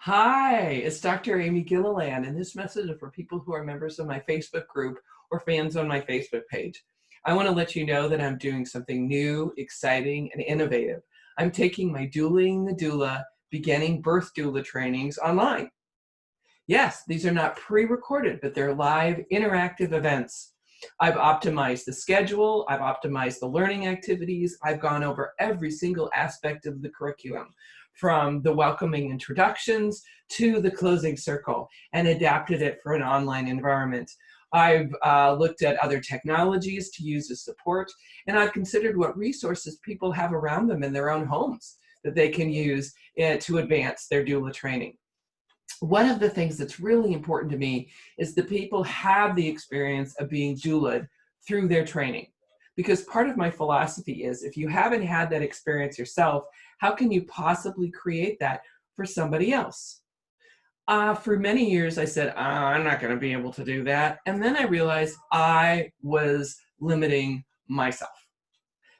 Hi, it's Dr. Amy Gilliland, and this message is for people who are members of my Facebook group or fans on my Facebook page. I want to let you know that I'm doing something new, exciting, and innovative. I'm taking my Doulaing the Doula beginning birth doula trainings online. Yes, these are not pre-recorded, but they're live interactive events. I've optimized the schedule, I've optimized the learning activities, I've gone over every single aspect of the curriculum, from the welcoming introductions to the closing circle, and adapted it for an online environment. I've looked at other technologies to use as support, and I've considered what resources people have around them in their own homes that they can use to advance their doula training. One of the things that's really important to me is that people have the experience of being doulaed through their training. Because part of my philosophy is, if you haven't had that experience yourself, how can you possibly create that for somebody else? For many years, I said, I'm not going to be able to do that. And then I realized I was limiting myself,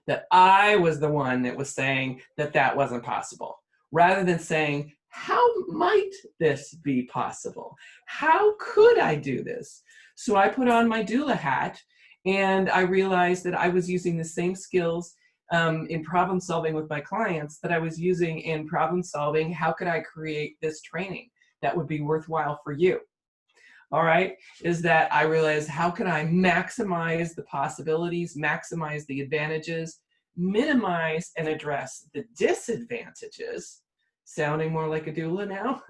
that I was the one that was saying that that wasn't possible, rather than saying, how might this be possible? How could I do this? So I put on my doula hat, and I realized that I was using the same skills in problem solving with my clients that I was using in problem solving. How could I create this training that would be worthwhile for you? All right, is that I realized, how can I maximize the possibilities, maximize the advantages, minimize and address the disadvantages, sounding more like a doula now,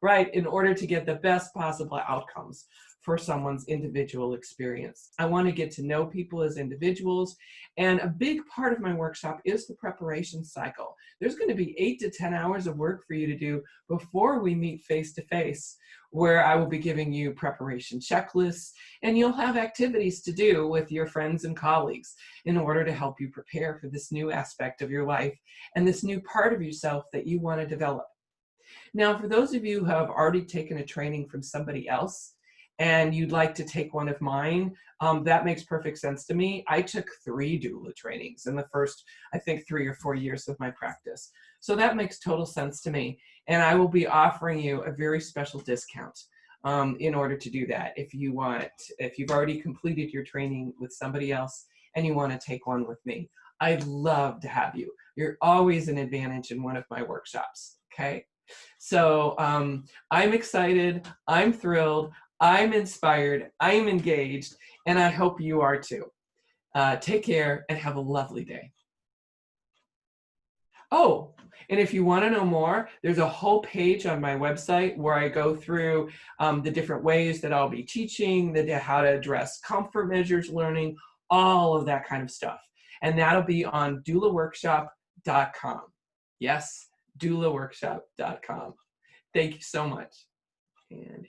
right, in order to get the best possible outcomes for someone's individual experience. I want to get to know people as individuals, and a big part of my workshop is the preparation cycle. There's going to be 8 to 10 hours of work for you to do before we meet face to face, where I will be giving you preparation checklists, and you'll have activities to do with your friends and colleagues in order to help you prepare for this new aspect of your life and this new part of yourself that you want to develop. Now, for those of you who have already taken a training from somebody else and you'd like to take one of mine, that makes perfect sense to me. I took 3 doula trainings in the first, I think, 3 or 4 years of my practice. So that makes total sense to me. And I will be offering you a very special discount in order to do that. If you've already completed your training with somebody else and you want to take one with me, I'd love to have you. You're always an advantage in one of my workshops, okay? So I'm excited, I'm thrilled, I'm inspired, I'm engaged, and I hope you are too. Take care and have a lovely day. Oh, and if you want to know more, there's a whole page on my website where I go through the different ways that I'll be teaching, how to address comfort measures learning, all of that kind of stuff. And that'll be on doulaworkshop.com. Yes, doulaworkshop.com. Thank you so much. And